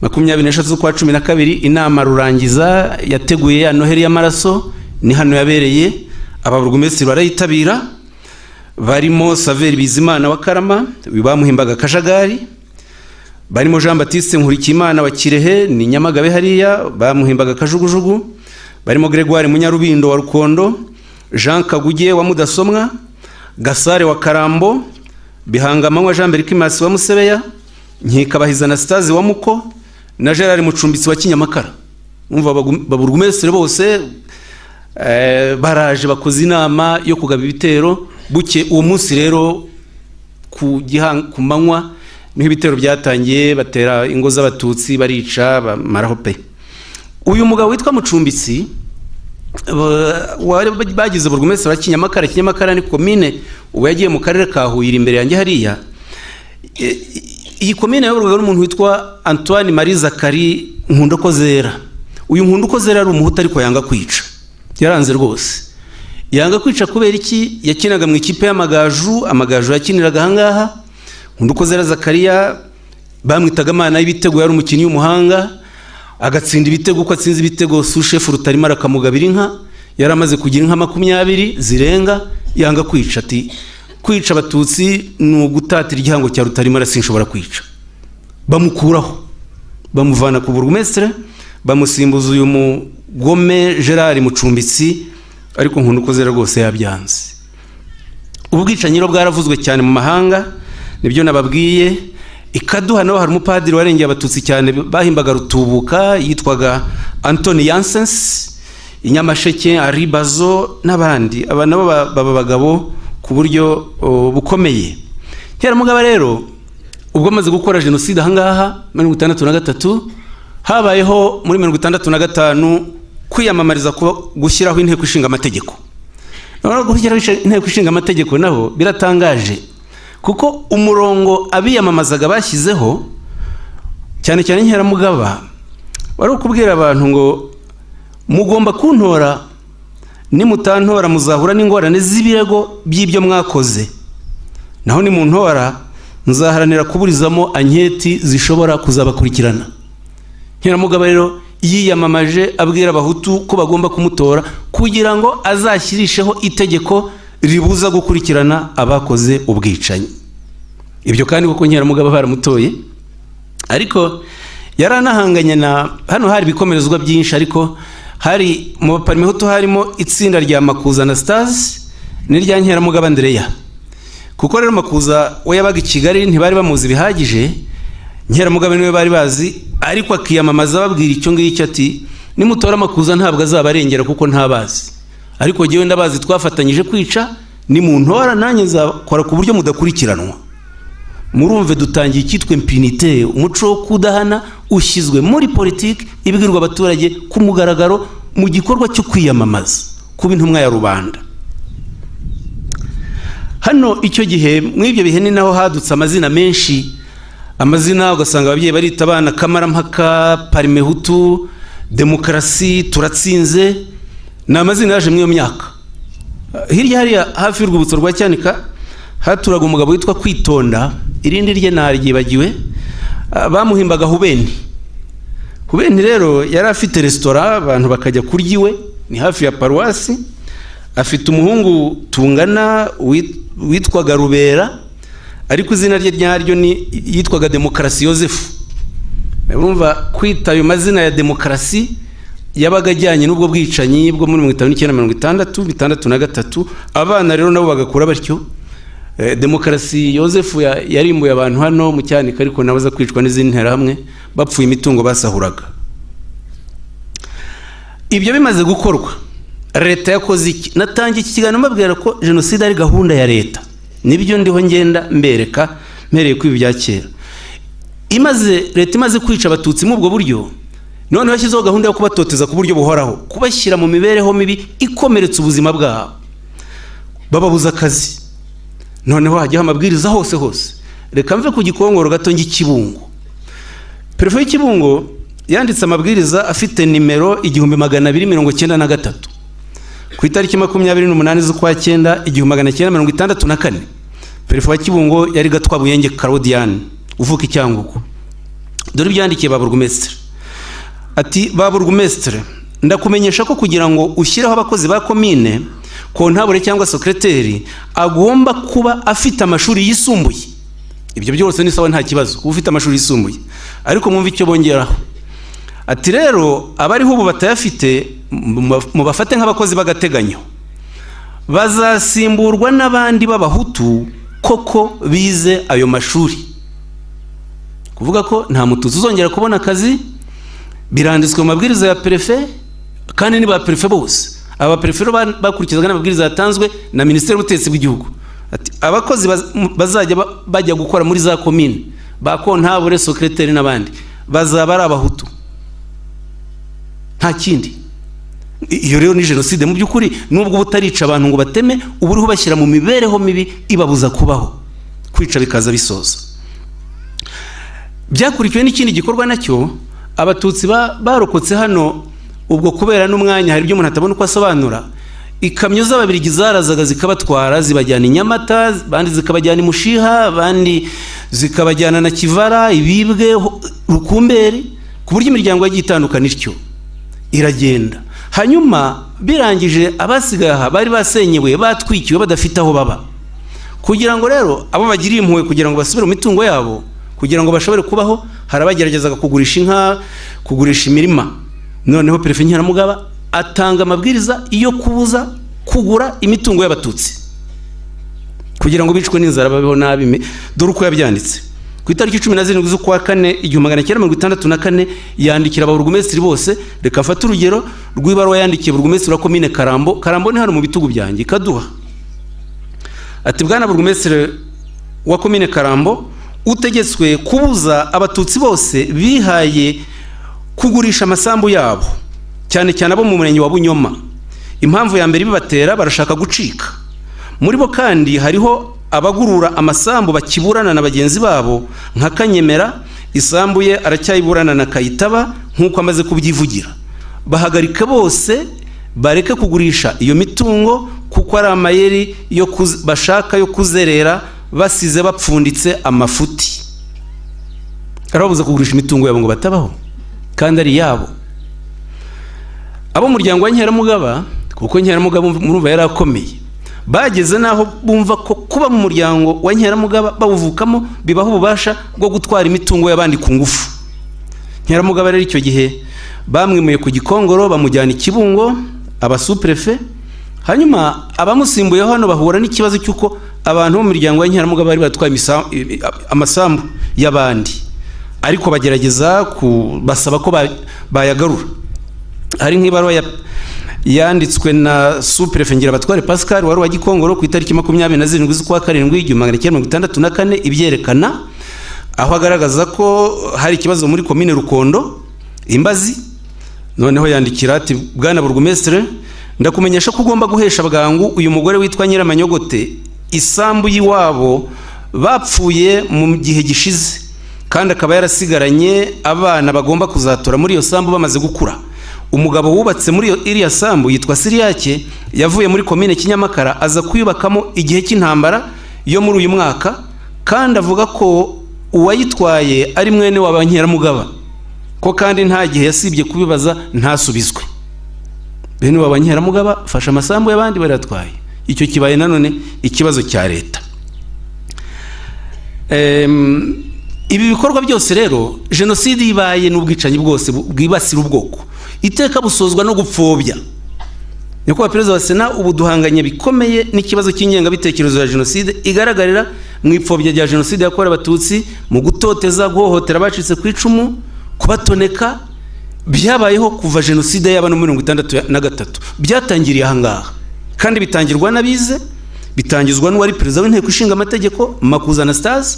23 z'ukwa 12 inama rurangiza yateguye ya Noheli y'amaraso ni hano yabereye. Ababurugumesitiri barayitabira barimo Saveri Bizimana wa Karama bamuhimbaga Kajagari, barimo Jean Baptiste Nkurikiyimana wa Kirehe ni Nyamagabe hariya bamuhimbaga Kajugujugu, barimo Gregoire Munyarubindo wa Rukondo, Jean Kaguge wa Mudasomwa, Gasare wa Karambo, Bihangamanywa Jean Berikimasi wa Musebeya, Nkikabahiza Anastase wa Muko na Gerard Mucumbitsi wa Kinyamakara. Umva baburugumesitiri bose baraje bakoze inama yo kugaba ibitero. Buke uwo munsi rero ku manywa niho ibitero byatangiye, batera ingo z'abatutsi barica bamaraho pe. Uyu mugabo witwa Mucumbitsi bagize burugumesitiri wa Kinyamakara. Kinyamakara ni komine ubu yagiye mu karere ka Huye imbere yanjye hariya. Iyi komine yayoborwaga n'umuntu witwa Antoine Marie Zakari Nkundukozera. Uyu Nkundukozera ari umuhutu ariko yanga kwica, yaranze rwose. Yanga kwica kubera iki? Yakinaga mu ikipe y'amagaju yakiniraga ahangaha. Nkundukozera Zakariya bamwitaga Imana y'ibitego, yari umukinnyi w'umuhanga, agatsinda ibitego. Uko atsinze ibitego sushefu Rutarimara akamugabira inka, yari amaze kugira inka 20 zirenga. Yanga kwica, ati kwica abatutsi ni ugutatira igihango cya Rutarimara, sinshobora kwica. Bamukuraho bamuvana ku burugumesitiri bamusimbuza uyu mugome Gerard Mucumbitsi, ariko Nkundukozera rwose yabyanze. Ubwicanyi rero bwaravuzwe cyane mu mahanga, nibyo nababwiye. Ikaduha naho hari umupadiri warengeye abatutsi cyane bahimbaga Rutubuka yitwaga Anthony Yansens, Inyamasheke Aribazo n'abandi. Aba nabo baba bagabo ku buryo bukomeye. Nkeramugaba rero ubwo amaze gukora jenoside ahangaha muri 1963 habayeho muri 1965 kwiyamamariza gushyiraho inteko ishinga amategeko. None gushyiraho inteko ishinga amategeko naho biratangaje, kuko umurongo abiyamamazaga bashyizeho cyane cyane Nkeramugaba wari ukubwira abantu ngo mugomba kuntora, nimutantora muzahura n'ingorane z'ibirego by'ibyo mwakoze, naho ni muntora nzaharanira kuburizamo anketi zishobora kuzabakurikirana. Nkeramugaba rero yiyamamaje abwira abahutu ko bagomba kumutora kugira ngo azashyirisheho itegeko ribuza gukurikirana abakoze ubwicanyi. Ibyo kandi kuko Nkeramugaba baramutoye, ariko yaranahanganye na hano hari bikomerezwa byinshi. Ariko hari mu Parmehutu harimo itsinda rya Makuza Anastase n'irya Nkeramugaba Andrea, kuko rero Makuza we yabaga i Kigali ntibari bamuzi bihagije. Nkeramugaba niwe bari bazi, ariko akiyamamaza babwira icyo ngicyo ati nimutora Makuza ntabwo azabarengera kuko ntabazi, ariko jewe ndabazi, twafatanyije kwica, ni muntora nanjye nzakora ku buryo mudakurikiranwa. Murumve dutangiye icyitwa impunité, umuco wo kudahana ushyizwe muri politiki ibwirwa abaturage ku mugaragaro mu gikorwa cyo kwiyamamaza kuba intumwa ya rubanda. Hano icyo gihe mw'ibyo bihe ni naho hadutse amazina menshi, amazina ugasanga ababyeyi barita abana Kamarampaka, Parmehutu, Demokarasi, Turatsinze, ni amazina yaje muri iyo myaka. Hirya hariya hafi y'urwibutso rwa Cyanika haturaga umugabo witwa Kwitonda, irindi rye naryibagiwe, bamuhimbaga Hubeni. Hubeni rero yari afite restaurant abantu bakajya kurya iwe, ni hafi ya paruwasi. Afite umuhungu tungana witwaga Rubera, ariko izina rye ryaryo ni yitwaga Demokarasi Yosefu. Urumva kwita ayo mazina ya Demokarasi yabaga ajyanye n'ubwo bwicanyi bwo muri 1963. Abana rero nabo bagakura batyo. Demokarasi Yosefu yarimbuye abantu hano mu Cyanika, ariko nabaza kwicwa n'izindi nterahamwe bapfuye imitungo basahuraga. Ibyo bimaze gukorwa, leta yakoze iki? Natangiye iki kiganiro mbabwira ko jenoside ari gahunda ya leta, nibyo ndiho ngenda mbereka mpereye ku ibya kera. Leta imaze kwica abatutsi mu ubwo buryo, none bashyizeho gahunda yo kubatoteza ku buryo buhoraho, kubashyira mu mibereho mibi ikomeretsa ubuzima bwabo, bababuza akazi. Noneho hajyaho amabwiriza hose. Reka mve ku Gikongoro gato Kibungo. Perefe y'Kibungo yanditse amabwiriza afite nimero 1293 ku itariki 28 z'ukwa 9 1964. Perefe wa Kibungo yari Gatwabuyenge Claudian uvuka i Cyangugu. dore ibyandikiye ba burugumesitiri. Ati ba burugumesitiri, ndakumenyesha ko kugira ngo ushyireho abakozi ba komine, kontabure cyangwa sekreteri agomba kuba afite amashuri yisumbuye. Ibyo byose ni sawa, nta kibazo kuba ufite amashuri yisumbuye, ariko mwumva icyo bongeraho. Ati rero abariho ubu batayafite mu bafate nk'abakozi b'agateganyo, bazasimburwa n'abandi b'abahutu koko bize ayo mashuri. Kuvuga ko nta mututsi uzongera kubona akazi, biranditswe mu mabwiriza ya perefe, kandi ni ba perefe bose. Aba perefe bakurikizaga n'amabwiriza yatanzwe na Minisiteri y'Ubutegetsi bw'Igihugu. Ati abakozi bazajya bajya gukora muri za komine, ba kontabure, sekreteri n'abandi, bazaba ari abahutu, nta kindi. Iyo rero ni jenoside mu by'ukuri, nubwo butarica abantu ngo bateme, ubu uriho bashyira mu mibereho mibi ibabuza kubaho, kwica bikaza bisoza. Byakurikiwe n'ikindi gikorwa nacyo, abatutsi barokotse hano ubwo kubera n'umwanya hari ibyo umuntu atabona uko asobanura. Ikamyo z'ababirigi zarazaga zikabatwara zibajyana i Nyamata, bandi zikabajyana i Mushiha, bandi zikabajyana na Kivara, Ibibwe, Rukumberi, ku buryo imiryango yagiye itandukana ityo iragenda. Hanyuma birangije abasigaye aha bari basenyewe, batwikiwe, badafite aho baba. Kugira ngo rero abo bagiriye impuhwe kugira ngo basubire mu mitungo yabo, kugira ngo bashobore kubaho, harabageragezaga kugurisha inka, kugurisha imirima. Noneho Perefe Nyiramugaba atanga amabwiriza yo kubuza kugura imitungo y'abatutsi kugira ngo bicwe n'inzara babeho nabi. Dore uko yabyanditse ku itariki 17 z'ukwa 4 1964, yandikira ababurugumesitiri bose. Reka mfate urugero rw'ibaruwa yandikiye burugumesitiri wa komine Karambo. Karambo ni hano mu bitugu byanjye Kaduha. Ati bwana burugumesitiri wa komine Karambo, utegetswe kubuza abatutsi bose bihaye kugurisha amasambu yabo, cyane cyane abo mu murenge wa Bunyoma. Impamvu ya mbere bibatera, barashaka gucika. Muri bo kandi hariho abagurura amasambu bakiburana na bagenzi babo nka Kanyemera, isambu ye aracyayiburana na Kayitaba nk'uko amaze kubyivugira. Bahagarika bose, bareke kugurisha iyo mitungo kuko ari amayeri yo bashaka yo kuzerera, basize bapfunditse amafuti. Arabuza kugurisha imitungo yabo ngo batabaho kandi ari yabo. Abo muryango wa Nyiramugaba, kuko Nyiramugaba murumva yari akomeye, bageze naho bumva ko kuba mu muryango wa Nyiramugaba bawuvukamo bibaho ububasha bwo gutwara imitungo y'abandi ku ngufu. Nyiramugaba rero icyo gihe bamwimuye ku Gikongoro, bamujyana i Kibungo, abasuprefe. Hanyuma abamusimbuye hano bahura n'ikibazo cy'uko abantu bo mu muryango wa Nyiramugaba bari batwaye amasambu y'abandi, ariko bagerageza basaba ko bayagarura. Hari nk'ibaruwa yanditswe na Suprefe Ngirabatware Pascal wari wa Gikongoro ku itariki 27 z'ukwa 7 1964, ibyerekana aho agaragaza ko hari ikibazo muri komine Rukondo Imbazi. Noneho yandikira ati bwana burugumesitiri, ndakumenyesha ko ugomba guhesha bwangu uyu mugore witwa Nyiramanyogote isambu yiwabo bapfuye mu gihe gishize, kandi akaba yarasigaranye abana bagomba kuzatora muri iyo sambu bamaze gukura. Umugabo wubatse muri iriya sambu yitwa Siriyake, yavuye muri komine Kinyamakara aza kuyubakamo igihe cy'intambara yo muri uyu mwaka, kandi avuga ko uwayitwaye ari mwene wa Nyiramugaba, ko kandi nta gihe yasibye kubibaza ntasubizwe. Bene wa Nyiramugaba fasha amasambu y'abandi baratwaye. Icyo kibaye nanone ikibazo cya leta. Ibi bikorwa byose rero, jenoside ibaye n'ubwicanyi bwose bwibasira ubwoko, iteka busozwa no gupfobya. Nyakubahwa Perezida wa Sena, ubu duhanganye bikomeye n'ikibazo cy'ingengabitekerezo ya jenoside igaragarira mu ipfobya rya jenoside yakorewe abatutsi, mu gutoteza, guhohotera abacitse ku icumu, kubatoneka. Byabayeho kuva jenoside yaba no 1963, byatangiriye ahangaha, kandi bitangirwa n'abize, bitangizwa n'uwari perezida w'inteko ishinga amategeko Makuza Anastase,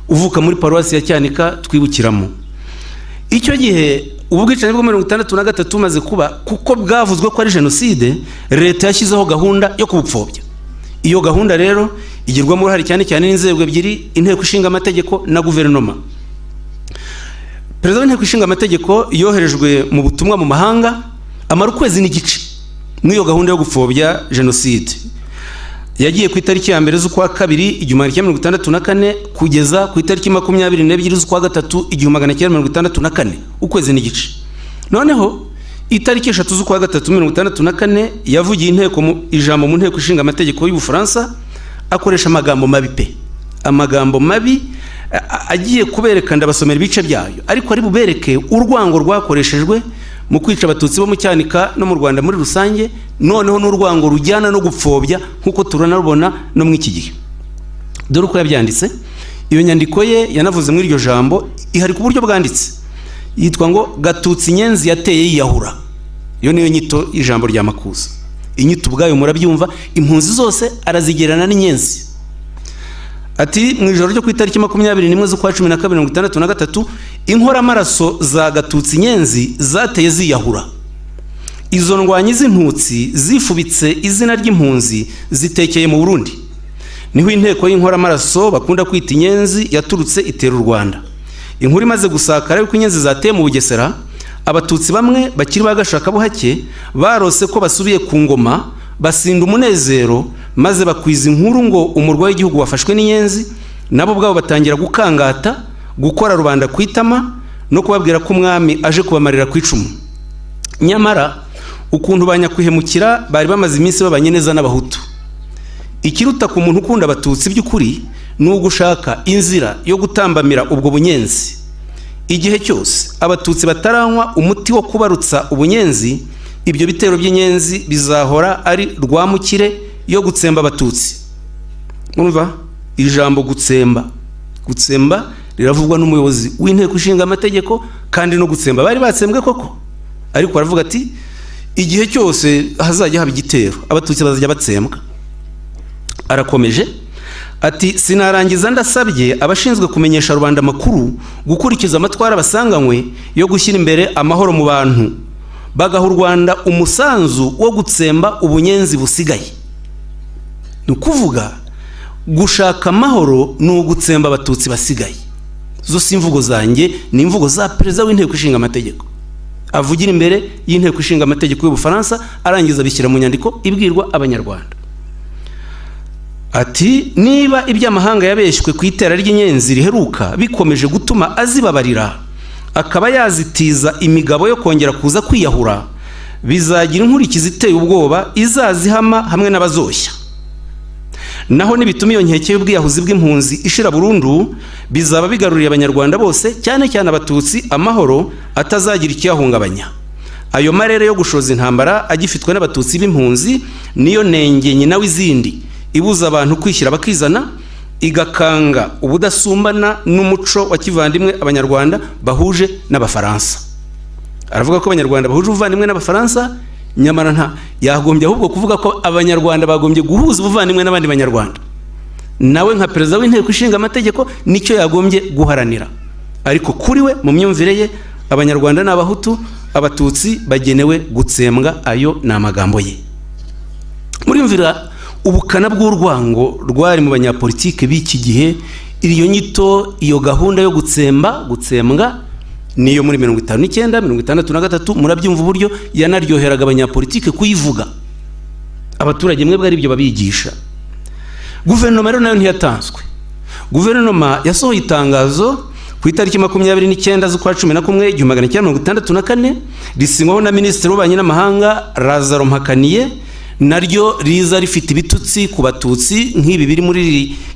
uvuka muri paruwasi ya Cyanika twibukiramo. Icyo gihe ubwicanyi bwo 1963 umaze kuba, kuko bwavuzwe ko ari jenoside, leta yashyizeho gahunda yo kubupfobya. Iyo gahunda rero igirwamo uruhare cyane cyane n'inzego ebyiri, inteko ishinga amategeko na guverinoma. Perezida w'inteko ishinga amategeko yoherejwe mu butumwa mu mahanga amara ukwezi n'igice n'iyo gahunda yo gupfobya jenoside. yagiye ku itariki ya mbere z'ukwa kabiri 1964 kugeza ku itariki 22 z'ukwa gatatu 1964, ukwezi n'igice. Noneho itariki 3 z'ukwa gatatu 1964 yavugiye ijambo mu nteko ishinga amategeko y'u Bufaransa, akoresha amagambo mabi pe, amagambo mabi agiye kubereka, ndabasomera ibice byayo, ariko ari bubereke urwango rwakoreshejwe mu kwica abatutsi bo mu Cyanika no mu Rwanda muri rusange, noneho n'urwango rujyana no gupfobya nkuko turanarubona no mu iki gihe. Dore uko yabyanditse. Iyo nyandiko ye yanavuze muri iryo jambo ihari ku buryo bwanditse, yitwa ngo Gatutsi Nyenzi yateye yiyahura. Iyo niyo nyito ijambo rya Makuza. Inyito ubwayo murabyumva, impunzi zose arazigerana n'inyenzi. Ati mu ijoro ryo ku itariki 21 z'ukwa 12 1963 inkora amaraso za Gatutsi Nyenzi zateye ziyahura. Izo ndwanyi z'intutsi zifubitse izina ry'impunzi zitekeye mu Burundi. Niho inteko y'inkora amaraso bakunda kwita Inyenzi yaturutse itera u Rwanda. Inkuru imaze gusakara yuko Inyenzi zateye mu Bugesera, abatutsi bamwe bakiri bagashaka buhake barose ko basubiye ku ngoma, basinda umunezero, maze bakwiza inkuru ngo umurwa w'igihugu wafashwe n'Inyenzi. Nabo bwabo batangira gukangata, gukora rubanda kwitama no kubabwira ko umwami aje kubamarira ku icumu. Nyamara ukuntu banyakwihemukira bari bamaze iminsi babanye neza n'abahutu. Ikiruta ku muntu ukunda abatutsi by'ukuri ni ugushaka inzira yo gutambamira ubwo bunyenzi. Igihe cyose abatutsi bataranywa umuti wo kubarutsa ubunyenzi, ibyo bitero by'inyenzi bizahora ari rwamukire yo gutsemba abatutsi. Murumva ijambo gutsemba riravugwa n'umuyobozi w'inteko ishinga amategeko, kandi no gutsemba bari batsembwe koko, ariko baravuga ati igihe cyose hazajya haba igitero abatutsi bazajya batsembwa. Arakomeje ati sinarangiza ndasabye abashinzwe kumenyesha rubanda makuru gukurikiza amatwara basanganywe yo gushyira imbere amahoro mu bantu, bagaha u Rwanda umusanzu wo gutsemba ubunyenzi busigaye. Ni ukuvuga gushaka amahoro ni ugutsemba abatutsi basigaye. Zo si imvugo zanjye, ni imvugo za perezida w'inteko ishinga amategeko, avugira imbere y'inteko ishinga amategeko y'u Bufaransa, arangiza bishyira mu nyandiko ibwirwa abanyarwanda. Ati niba iby'amahanga yabeshywe ku itera ry'inyenzi riheruka bikomeje gutuma azibabarira, akaba yazitiza imigabo yo kongera kuza kwiyahura, bizagira inkurikizi iteye ubwoba izazihama hamwe n'abazoshya. Naho nibituma iyo nkeke y'ubwiyahuzi bw'impunzi ishira burundu, bizaba bigaruriye abanyarwanda bose, cyane cyane abatutsi, amahoro atazagira ikiyahungabanya. Ayo marere yo gushoza intambara agifitwe n'abatutsi b'impunzi niyo nenge nyina w'izindi, ibuza abantu kwishyira bakizana, igakanga ubudasumbana n'umuco wa kivandimwe abanyarwanda bahuje n'abafaransa. Aravuga ko abanyarwanda bahuje ubuvandimwe n'abafaransa, nyamara nta yagombye ahubwo kuvuga ko abanyarwanda bagombye guhuza ubuvandimwe n'abandi banyarwanda. Nawe nka perezida w'inteko ishinga amategeko nicyo yagombye guharanira, ariko kuri we mu myumvire ye abanyarwanda n'abahutu, abatutsi bagenewe gutsembwa. Ayo ni amagambo ye. Muri mvira ubukana bw'urwango rwari mu banyapolitike b'iki gihe, iyo nyito, iyo gahunda yo gutsembwa niyo muri 59 63 murabyumva uburyo yanaryoheraga abanyapolitike kuyivuga. Abaturage mwebwe ari byo babigisha. Guverinoma rero nayo ntiyatanzwe. Guverinoma yasohoye itangazo ku itariki 29 z'ukwa 11 1964 risinywaho na Minisitiri w'Ububanyi n'Amahanga Lazaro Mpakaniye, naryo riza rifite ibitutsi ku batutsi nk'ibi biri muri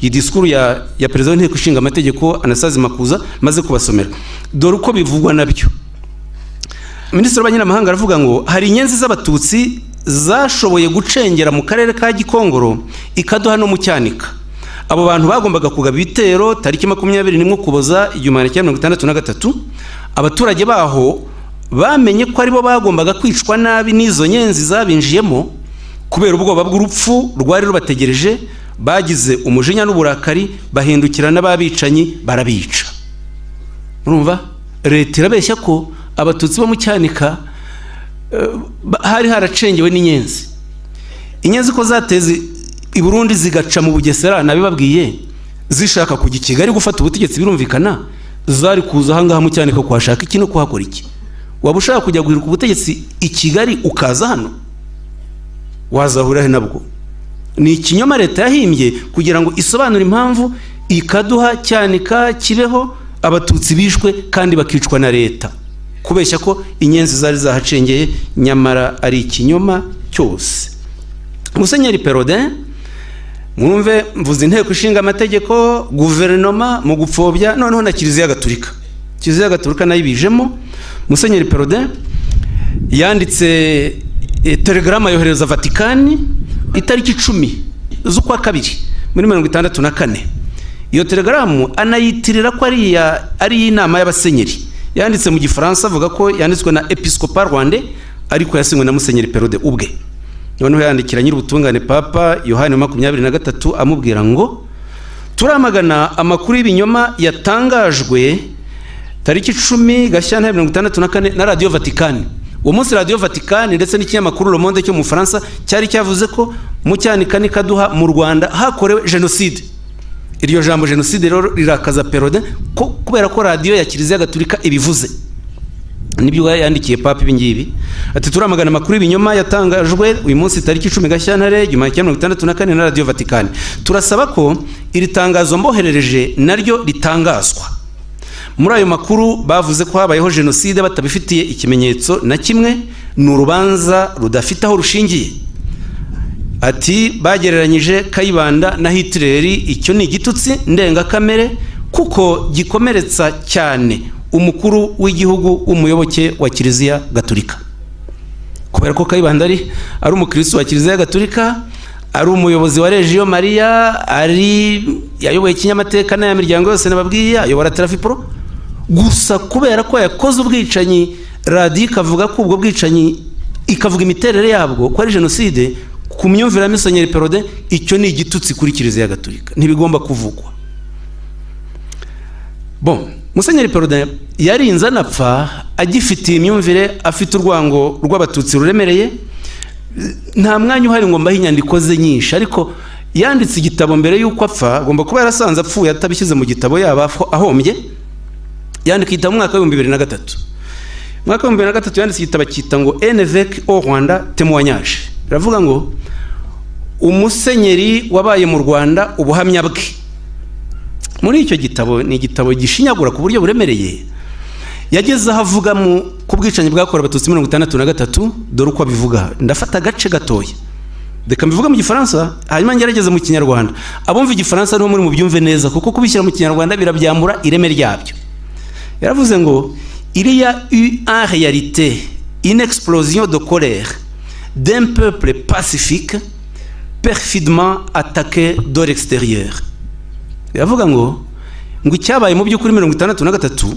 iyi disikuru ya perezida w'inteko ishinga amategeko Anastase Makuza maze kubasomera. Dore uko bivugwa nabyo. Minisitiri w'Ububanyi n'Amahanga aravuga ngo hari inyenzi z'abatutsi zashoboye gucengera mu karere ka Gikongoro, ikaduha no mu Cyanika. Abo bantu bagombaga kugaba ibitero tariki 21 Ukuboza 1963. Abaturage baho bamenye ko aribo bagombaga kwicwa nabi n'izo nyenzi zabinjiyemo. Kubera ubwoba bw'urupfu rwari rubategereje, bagize umujinya n'uburakari, bahindukira n'ababicanyi barabica. Urumva leta irabeshya ko abatutsi bo mu Cyanika hari haracengewe n'inyenzi. Inyenzi ko zateze i Burundi zigaca mu Bugesera, nabibabwiye, zishaka kujya i Kigali gufata ubutegetsi, birumvikana zari kuza ahangaha mu Cyanika kuhashaka iki no kuhakora iki. Waba ushaka kujya guhirika ubutegetsi i Kigali ukaza hano, wazahura he nabwo? ni ikinyoma leta yahimbye kugira ngo isobanure impamvu ikaduha cyanika kibeho abatutsi bishwe kandi bakicwa na leta, kubeshya ko inyenzi zari zahacengeye, nyamara ari ikinyoma cyose. Musenyeri Perraudin, mwumve mvuze inteko ishinga amategeko, guverinoma mu gupfobya, noneho na Kiliziya Gatolika. Kiliziya Gatolika nayo ibijemo. Musenyeri Perraudin yanditse telegrama yohereza Vatikani itariki 10 z'ukwa kabiri muri 1964. Iyo telegramu anayitirira ko ari inama y'abasenyeri. Yanditse mu Gifaransa avuga ko yanditswe na Episcopat Rwandais ariko yasinywe na Musenyeri Perraudin ubwe. Noneho yandikira nyir'ubutungane Papa Yohani 23 amubwira ngo turamagana amakuru y'ibinyoma yatangajwe tariki 10 Gashyantare 1964 na Radio Vatikani. Uwo munsi Radio Vatikani ndetse n'ikinyamakuru Le Monde cyo mu Faransa cyari cyavuze ko mu cyanika nikaduha mu Rwanda hakorewe genocide. Iryo jambo genocide rero rirakaza Perraudin kubera ko radio ya Kiliziya Gatolika ibivuze. Nibyo yandikiye Papa ibingibi ati turamagana amakuru y'ibinyoma yatangajwe uyu munsi tariki 10 Gashyantare 1964 na Radio Vatikani. Turasaba ko iri tangazo mboherereje naryo ritangazwa. Muri ayo makuru bavuze ko habayeho genocide batabifitiye ikimenyetso na kimwe, n'urubanza rudafite aho rushingiye. Ati bagereranyije Kayibanda na Hitler, icyo ni igitutsi ndengakamere kuko gikomeretsa cyane umukuru w'igihugu umuyoboke wa Kiliziya Gatolika. Kubera ko Kayibanda ari umukristo wa Kiliziya Gatolika, ari umuyobozi wa Regio Maria, ari yayoboye kinyamateka na miryango yose nababwiye, ayobora Trafipro, gusa kubera ko yakoze ubwicanyi radio ikavuga ko ubwo bwicanyi ikavuga imiterere yabwo ko ari genocide, ku myumvire ya Musenyeri Perraudin icyo ni igitutsi kuri Kiliziya Gatolika, ntibigomba kuvugwa. Bon, Musenyeri Perraudin yarinze anapfa agifitiye imyumvire, afite urwango rw'abatutsi ruremereye. Nta mwanya uhari ngo mbahe inyandiko ze nyinshi, ariko yanditse igitabo mbere y'uko apfa, agomba kuba yarasanze apfuye atabishyize mu gitabo yaba ahombye. Yandika igitabo mu mwaka wa 2003. Mwaka wa 2003 yanditse igitabo cyita ngo Un évêque au Rwanda témoignage. Biravuga ngo umusenyeri wabaye mu Rwanda ubuhamya bwe. Muri icyo gitabo, ni igitabo gishinyagura ku buryo buremereye, yageze aho avuga mu kubwicanyi bwakorewe abatutsi 1963. Dore uko abivuga, ndafata agace gatoya reka mbivuga mu Gifaransa hanyuma ngerageze mu Kinyarwanda. Abumva Igifaransa niho muri mu byumve neza, kuko kubishyira mu Kinyarwanda birabyambura ireme ryabyo. Yaravuze ngo il y a eu en réalité une explosion de colère d'un peuple pacifique perfidement attaqué de l'extérieur. Yavuga ngo icyabaye mu by'ukuri 1963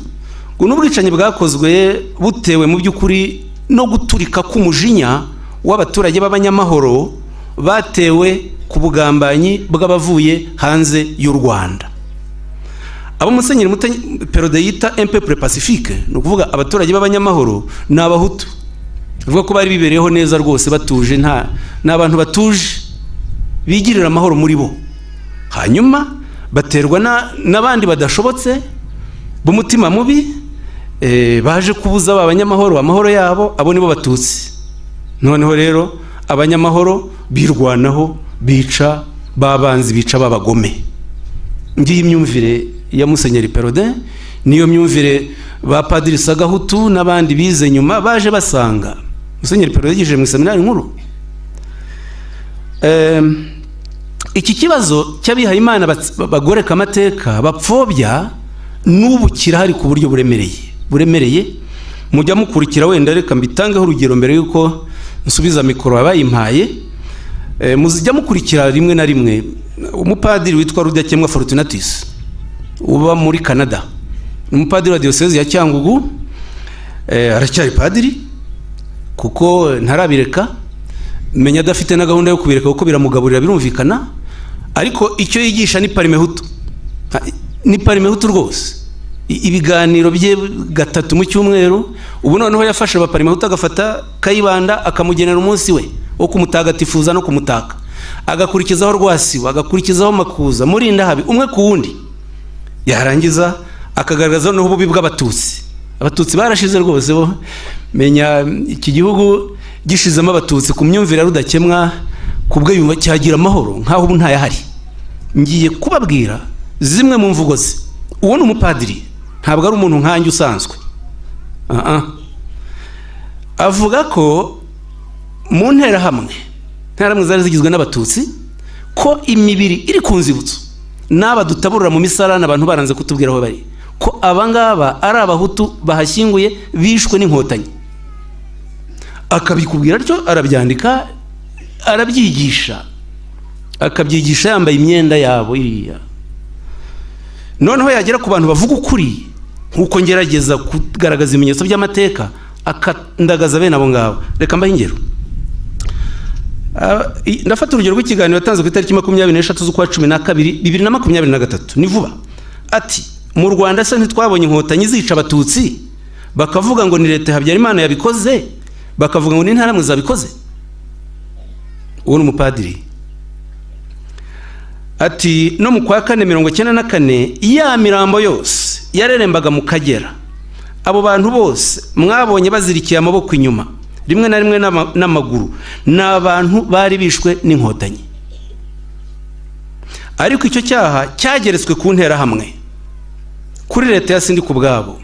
ngo n'ubwicanyi bwakozwe butewe mu by'ukuri no guturika k'umujinya w'abaturage b'abanyamahoro batewe ku bugambanyi bw'abavuye hanze y'u Rwanda. Abo Musenyeri Perraudin yita un peuple pacifique, no kuvuga abaturage b'abanyamahoro ni abahutu. Avuga ko bari bibereyeho neza rwose batuje, n'abantu batuje bigirira amahoro muri bo. Hanyuma baterwa n'abandi badashobotse b'umutima mubi, baje kubuza abanyamahoro amahoro yabo, abo nibo batutsi. Noneho rero abanyamahoro birwanaho, bica babanzi, bica babagome. Ngiye imyumvire ya Musenyeri Perraudin, niyo myumvire ba Padiri Sagahutu n'abandi bize nyuma baje basanga. Musenyeri Perraudin yigije mu seminari nkuru. Iki kibazo cy'abihaye Imana bagoreka amateka bapfobya n'ubu kirahari ku buryo buremereye. Mujya mukurikira, wenda reka mbitangeho urugero mbere yuko nsubiza mikoro abayimpaye. Muzijya mukurikira rimwe na rimwe umupadiri witwa Rudakemwa Fortunatus uba muri Canada, umupadiri wa diocese ya Cyangugu. Aracyari padiri kuko ntarabireka, menya adafite na gahunda yo kubireka kuko biramugaburira birumvikana, ariko icyo yigisha ni parimehutu, rwose. Ibiganiro bye 3 mu cyumweru. Ubu noneho yafashe abaparimehutu, agafata Kayibanda akamugenera umunsi we wo kumutagatifuza no kumutaka, agakurikizaho Rwasibo, agakurikizaho Makuza, Murinda Habi, umwe ku wundi. Yarangiza akagaragaza no ububi bw'abatutsi. Abatutsi barashize rwose bo, menya iki gihugu gishizemo abatutsi ku myumvire Rudakemwa kubwo yumva cyagira amahoro nkaho ubu ntayahari. Ngiye kubabwira zimwe mu mvugo ze. Uwo ni umupadiri, ntabwo ari umuntu nkanjye usanzwe. Avuga ko mu nterahamwe zari zigizwe n'abatutsi, ko imibiri iri ku nzibutso n'aba dutaburira mu misarane abantu baranze kutubwira aho bari, ko abangaba ari abahutu bahashyinguye bishwe n'inkotanyi. Akabikubwira atyo, arabyandika, arabyigisha, akabyigisha yambaye imyenda yabo iriya. Noneho yagera ku bantu bavuga ukuri, nkuko ngerageza kugaragaza ibimenyetso by'amateka, akandagaza bene abo ngabo. Reka mbahe ingero. Ndafata urugero rw'ikiganiro yatanze ku itariki 23 z'ukwa 12 2023, ni vuba. Ati mu Rwanda se ntitwabonye inkotanyi zica abatutsi, bakavuga ngo ni leta Habyarimana yabikoze, bakavuga ngo ni intara muzabikoze. Uwo ni umupadiri. Ati no mu kwa 494 ya mirambo yose yarerembaga mu Kagera, abo bantu bose mwabonye bazirikiye amaboko inyuma, rimwe na rimwe n'amaguru, n'abantu bari bishwe n'inkotanyi. Ariko icyo cyaha cyageretswe ku ntera hamwe kuri leta ya Sindi kubwabo,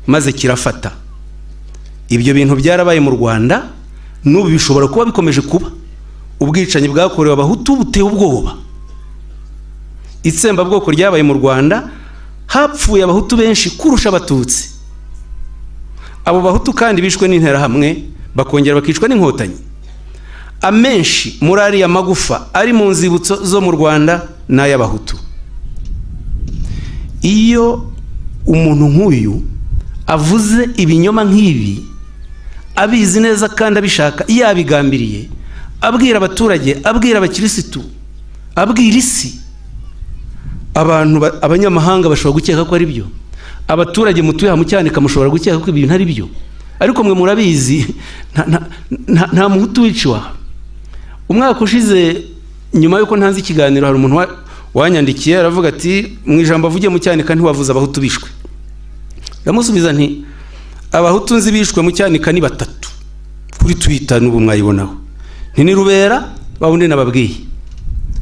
maze kirafata. Ibyo bintu byarabaye mu Rwanda, n'ubu bishobora kuba bikomeje kuba. Ubwicanyi bwakorewe abahutu buteye ubwoba. Itsemba bwoko ryabaye mu Rwanda, hapfuye abahutu benshi kurusha abatutsi. Abo bahutu kandi bishwe n'intera hamwe, bakongera bakicwa n'inkotanyi. Amenshi muri ariya magufa ari mu nzibutso zo mu Rwanda n'ay'abahutu. Iyo umuntu nk'uyu avuze ibinyoma nk'ibi, abizi neza kandi abishaka, yabigambiriye, abwira abaturage, abwira abakirisitu, abwira isi, abanyamahanga bashobora gukeka ko ari byo. Abaturage mutuye mu Cyanika mushobora gukeka ko ibintu ari byo, ariko mwe murabizi nta muhutu wiciwa. Umwaka ushize, nyuma yuko ntanze ikiganiro, hari umuntu wanyandikiye aravuga ati mu ijambo avugiye mu Cyanika ntiwavuze abahutu bishwe. Ndamusubiza nti abahutu nzi bishwe mu Cyanika ni 3 kuri Twitter, n'ubu mwayibonaho. Ni Rubera, bawundi nababwiye.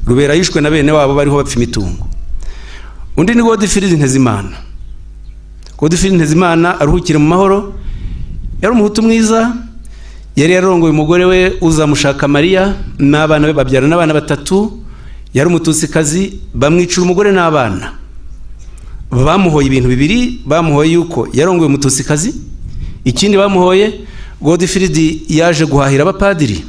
Rubera yishwe na bene wabo bariho bapfa imitungo. Undi ni Godfrey Ntezimana. Godfrey Ntezimana aruhukire mu mahoro, yari umuhutu mwiza, yari yarongoye umugore we uzamushaka Maria n'abana be, babyara n'abana 3. Yari umututsikazi, bamwicira umugore n'abana. Bamuhoye ibintu bibiri. Bamuhoye yuko yarongoye umututsikazi, ikindi bamuhoye Godfrey yaje guhahira abapadiri,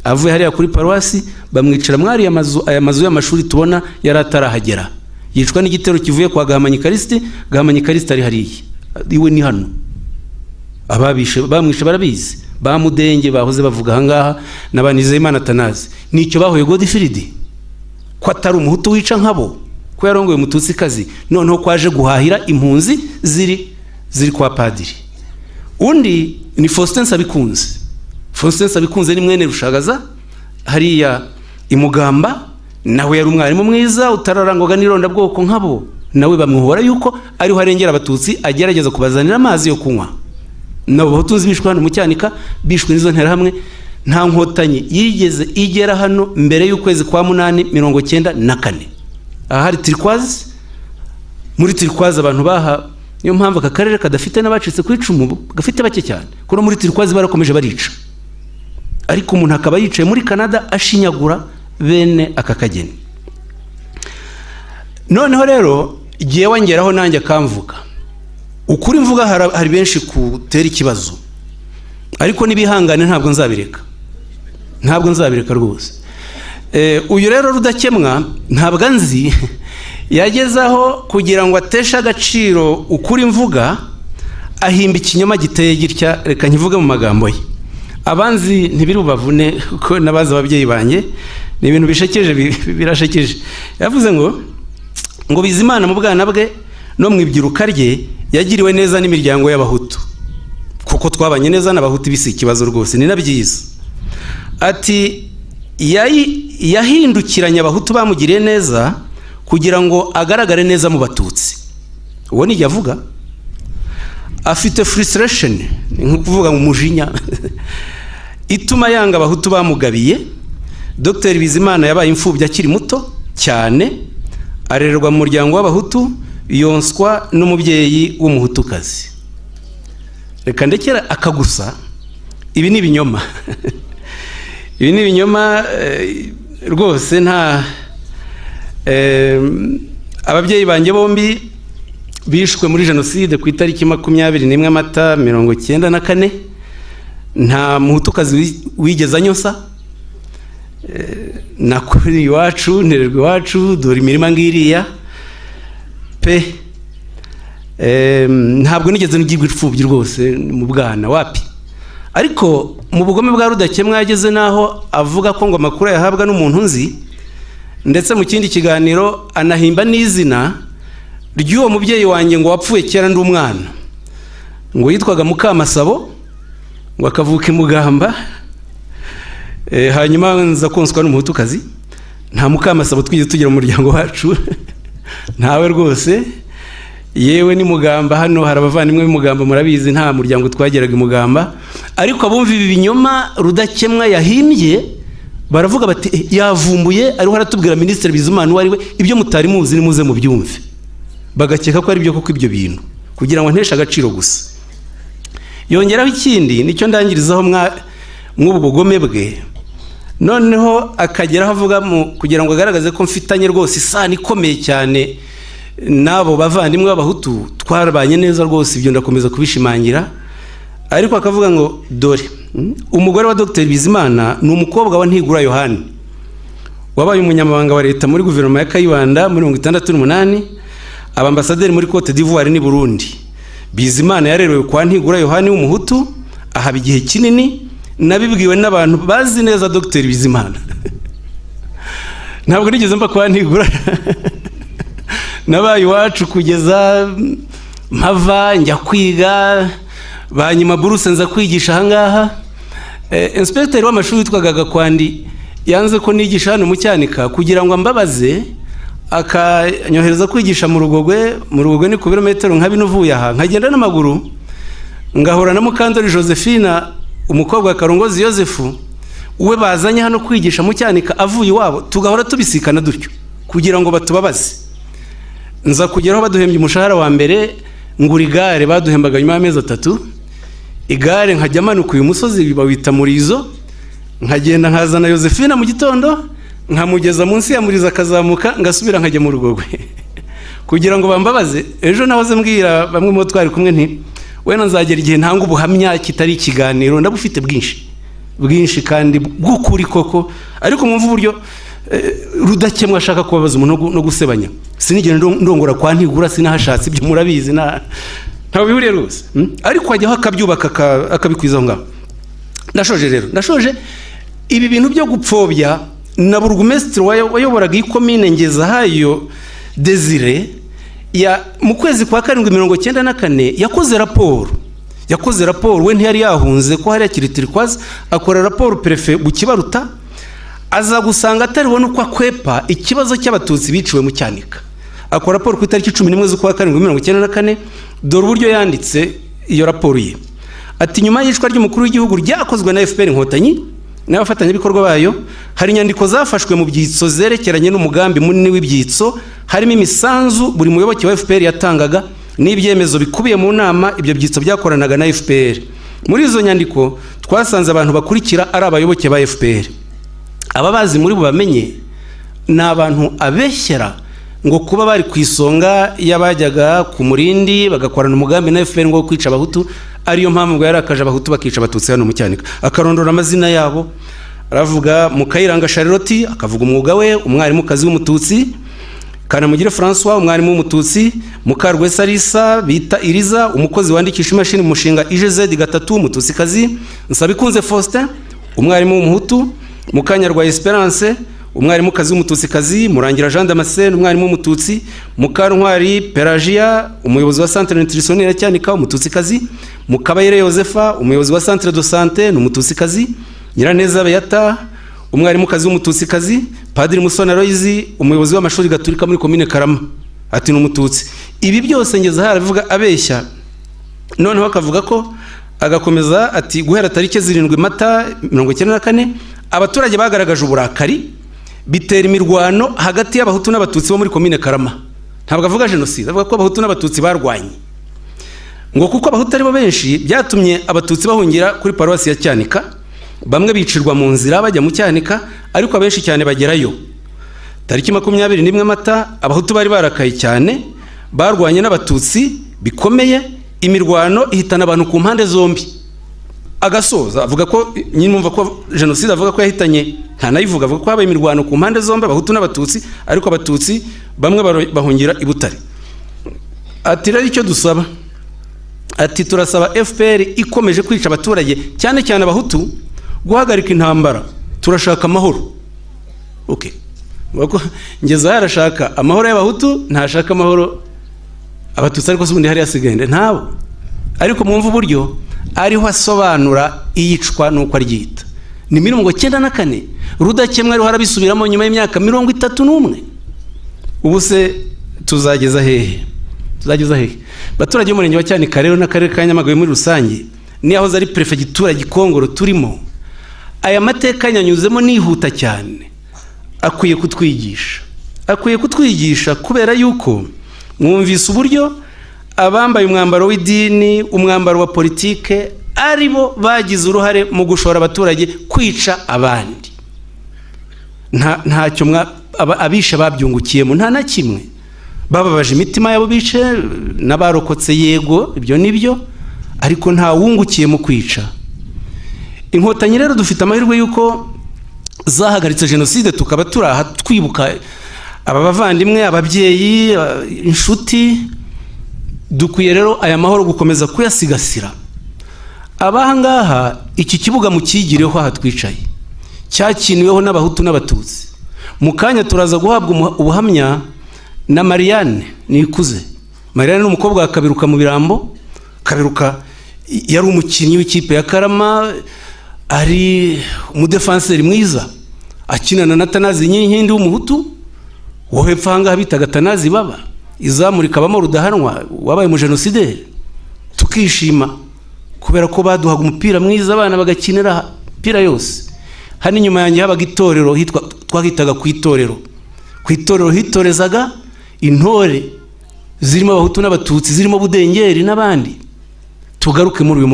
avuye hariya kuri paruwasi, bamwicira mwari aya mazu y'amashuri tubona yari atarahagera. Yicwa n'igitero kivuye kwa Gahamanyi Karisti. Gahamanyi Karisti ari hariya, iwe ni hano. Ababishe bamwishe barabizi, bamudenge bahoze bavuga ahangaha n'Abanizeyimana Atanazi. Nicyo bahoye Godfrey, ko atari umuhutu wica nkabo, ko yarongoye umututsikazi, noneho kwaje guhahira impunzi ziri kwa padiri. Undi ni Faustin Sabikunze. Faustin Sabikunze ni mwene Rushagaza hariya Imugamba, nawe yari umwarimu mwiza utararangwaga n'ironda bwoko nkabo. Nawe bamwuhora yuko ariho arengera abatutsi, agerageza kubazanira amazi yo kunywa. Nabo bahutu bishwe hano mu Cyanika, bishwe n'izo ntera hamwe. Nta nkotanyi yigeze igera hano mbere y'ukwezi kwa 894. Aha hari turquoise, muri turquoise abantu baha, niyo mpamvu aka karere kadafite n'abacitse ku icumu, gafite bake cyane. Kuko muri turquoise barakomeje barica, ariko umuntu akaba yicaye muri Canada ashinyagura bene aka kageni. Noneho rero igihe wangeraho nanjye akamvuga ukuri, mvuga hari benshi kutera ikibazo, ariko nibihangane ntabwo nzabireka rwose. Uyu rero Rudakemwa ntabwo anzi, yagezaho kugira ngo ateshe agaciro ukuri mvuga, ahimba ikinyoma giteye gitya. Reka nkivuge mu magambo ye, abanzi ntibiri bubavune, kuko nabaza ababyeyi banjye, ni ibintu bishekeje, birashekeje. Yavuze ngo Bizimana mu bwana bwe no mu ibyiruka rye yagiriwe neza n'imiryango y'abahutu, kuko twabanye neza n'abahutu, bisi ikibazo rwose, ni nabyiza. Ati yahindukiranye abahutu bamugiriye neza kugira ngo agaragare neza mu batutsi. Uwo ni yavuga afite frustration, nko kuvuga mu mujinya ituma yanga abahutu bamugabiye, Dr Bizimana yabaye imfubyi akiri muto cyane, arererwa mu muryango w'abahutu, yonswa n'umubyeyi w'umuhutukazi. Reka ndekera akagusa, ibi ni ibinyoma. Ibi ni ibinyoma rwose. Nta ababyeyi banjye bombi bishwe muri jenoside ku itariki 21 Mata 1994. Nta muhutukazi wigeze anyosa. Nakuri iwacu, ntererwa iwacu, dore imirima ngiriya pe. Ntabwo nigeze ngirwa ipfubyi rwose mu bwana wapi. Ariko mu bugome bwa Rudakemwa yageze naho avuga ko ngo amakuru yahabwa n'umuntu nzi, ndetse mu kindi kiganiro anahimba n'izina ry'uwo mubyeyi wanjye ngo wapfuye kera ndi umwana, ngo yitwaga Mukamasabo, ngo akavuka Imugamba. Hanyuma nza konswa n'umuhutukazi. Nta Mukamasabo twigeze tugira mu muryango wacu. Ntawe rwose. Yewe ni Mugamba, hano hari abavandimwe b'Imugamba murabizi, nta muryango twageraga Imugamba. Ariko abumva ibi binyoma Rudakemwa yahimbye baravuga bati yavumbuye, ariho aratubwira Minisitiri Bizimana uwo ari we, ibyo mutari muzi ni muze mu byumve. Bagakeka ko ari byo koko ibyo bintu, kugira ngo nteshe agaciro gusa. Yongeraho ikindi nicyo ndangirizaho mw'ubu bugome bwe. Noneho akageraho avuga kugira ngo agaragaze ko mfitanye rwose isano ikomeye cyane nabo bavandimwe b'abahutu, twarabanye neza rwose, ibyo ndakomeza kubishimangira. Ariko akavuga ngo dore umugore wa Dr Bizimana ni umukobwa wa Ntigura Yohani, wabaye umunyamabanga wa leta muri guverinoma ya Kayibanda muri 1968, abambasaderi muri Cote d'Ivoire ni Burundi. Bizimana yarerewe kwa Ntigura Yohani w'umuhutu, ahaba igihe kinini, nabibwiwe n'abantu bazi neza Dr Bizimana. Ntabwo nigeze mba kwa Ntigura. Nabaye iwacu kugeza mpava njya kwiga, banyuma buruse nza kwigisha ahangaha. Inspector w'amashuri witwaga Gakwandi yanze ko nigisha hano mu Cyanika kugira ngo ambabaze, akanyohereza kwigisha mu Rugogwe ni ku birometero nka bino uvuye aha, nkagenda n'amaguru ngahura na Mukandori Josephine, umukobwa wa Karongozi Yosefu, uwe bazanye hano kwigisha mu Cyanika avuye iwabo, tugahora tubisikana dutyo kugira ngo batubabaze. Nza kugeraho baduhembye umushahara wa mbere, ngura igare baduhembaga nyuma y'amezi 3. Igare nkajya manuka uyu musozi bawita Murizo, nkagenda nkazana Josephine mu gitondo, nkamugeza munsi ya Murizo akazamuka, ngasubira nkajya mu Rugogwe kugira ngo bambabaze. Ejo nahoze mbwira bamwe mu twari kumwe nti wena nzagera igihe ntanga ubuhamya kitari ikiganiro, ndabufite bwinshi kandi bw'ukuri koko. Ariko mwumva uburyo Rudakemwa ashaka kubabaza umuntu no gusebanya. Sinigera ndongora kwa Ntigura, sinahashatse, ibyo murabizi, ntawe bihuriye rwose. Ariko ajyaho akabyubaka akabikwizaho ngaho. Ndashoje ibi bintu byo gupfobya na burugumesitiri wayoboraga ikomine Ngezahayo Desire mu kwezi kwa 1994 yakoze raporo. We ntiyari yahunze ko hari akiritirikwaza, akora raporo prefe Bukibaruta, aza gusanga atariho nuko akwepa ikibazo cy'abatutsi biciwe mu Cyanika. Akora raporo ku itariki 11 z'ukwa 1994. Dore uburyo yanditse iyo raporo ye. Ati nyuma y'ishwa ry'umukuru w'igihugu ryakozwe na FPR Inkotanyi n'abafatanya bikorwa bayo, hari inyandiko zafashwe mu byitso zerekeranye n'umugambi munini w'ibyitso, harimo imisanzu buri muyoboke wa FPR yatangaga n'ibyemezo bikubiye mu nama ibyo byitso byakoranaga na FPR. Muri izo nyandiko twasanze abantu bakurikira ari abayoboke ba FPR. Ababazi muri bamenye n'abantu abeshyera ngo kuba bari ku isonga y'abajyaga ku Murindi bagakorana umugambi na FPR ngo kwica abahutu, ariyo mpamvu ngo yarakaje abahutu bakica abatutsi hano mu Cyanika. Akarondora amazina yabo, aravuga Mukayiranga Charlotte, akavuga umwuga we, umwarimu kazi w'umututsi, Kanamugire François, umwarimu w'umututsi, Mukarwesa Lisa bita Iriza, umukozi wandikisha imashini mu mushinga IGZ gatatu umututsi kazi, Nsabikunze Faustin, umwarimu w'umuhutu, Mukanyarwa Esperance, umwarimu kazi w'umututsi kazi, Murangira Jean Damascene, umwarimu w'umututsi, Mukantwari Pelagia, umuyobozi wa Centre Nutritionnel Cyanika umututsi kazi, Mukabayire Yosefa, umuyobozi wa Centre de Santé n'umututsi kazi, Nyiraneza Beata, umwarimu kazi w'umututsi kazi, Padiri Musona Loizi, umuyobozi w'amashuri gaturika muri komine Karama, ati n'umututsi. Ibi byose ngeze haravuga abeshya. Noneho akavuga ko agakomeza ati guhera tariki 7 Mata 1994 abaturage bagaragaje uburakari bitera imirwano hagati y'abahutu n'abatutsi bo muri komine Karama. Ntabwo avuga jenoside, avuga ko abahutu n'abatutsi barwanye. Ngo kuko abahutu ari bo benshi byatumye abatutsi bahungira kuri paruwasi ya Cyanika, bamwe bicirwa mu nzira bajya mu Cyanika, ariko abenshi cyane bagerayo. Tariki 21 Mata abahutu bari barakaye cyane, barwanye n'abatutsi bikomeye, imirwano ihitana abantu ku mpande zombi. Agasoza avuga ko nyine numva ko jenoside avuga ko yahitanye, nta nayivuga, avuga ko habaye imirwano ku mpande zombi abahutu n'abatutsi, ariko abatutsi bamwe bahungira i Butare. Ati rero icyo dusaba, ati turasaba FPR ikomeje kwica abaturage cyane cyane abahutu guhagarika intambara, turashaka amahoro. Okay, bako ngeza yarashaka amahoro y'abahutu, ntashaka amahoro abatutsi, ariko subundi hari yasigende ntabo. Ariko mwumva uburyo ariho asobanura iyicwa nuko aryita. Ni 1994 Rudakemwa ariho harabisubiramo nyuma y'imyaka 31. Ubu se tuzageza hehe? Tuzageza hehe? Baturage y'umurenge wa Cyanika rero n'akarere ka Nyamagabe muri rusange, ni aho zari prefegitura Gikongoro turimo, aya mateka nyanyuzemo nihuta cyane, akwiye kutwigisha kubera yuko mwumvise uburyo abambaye umwambaro w'idini, umwambaro wa politike aribo bagize uruhare mu gushora abaturage kwica abandi. Ntacyo abisha babyungukiyemo, nta na kimwe. Bababaje imitima yabo bice n'abarokotse, yego ibyo nibyo, ariko nta wungukiye mu kwica. Inkotanyi rero dufite amahirwe yuko zahagaritse jenoside, tukaba turaha twibuka aba bavandimwe, ababyeyi, inshuti. Dukwiye rero aya mahoro gukomeza kuyasigasira. Abahangaha iki kibuga mukigireho aha twicaye, cyakiniweho n'abahutu n'abatutsi. Mu kanya turaza guhabwa ubuhamya na Marianne Nikuze. Marianne n'umukobwa wa Kaberuka mu Birambo. Kaberuka yari umukinnyi w'ikipe ya Karama, ari umudefenseri mwiza, akinana na Tanazi Nyinkindi w'umuhutu, wo hepfo ahangaha bitaga Tanazi Baba, izamurika bamo Rudahanwa wabaye mu jenoside. Tukishima kubera ko baduhaga umupira mwiza, abana bagakinira pira yose. Hano inyuma yanjye habaga itorero twahitaga ku itorero. Ku itorero hitorezaga intore zirimo abahutu n'abatutsi, zirimo Budengeri n'abandi. Tugaruke muri uyu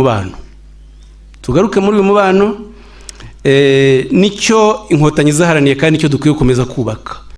mubano, nicyo inkotanyi zaharaniye kandi nicyo dukwiye gukomeza kubaka.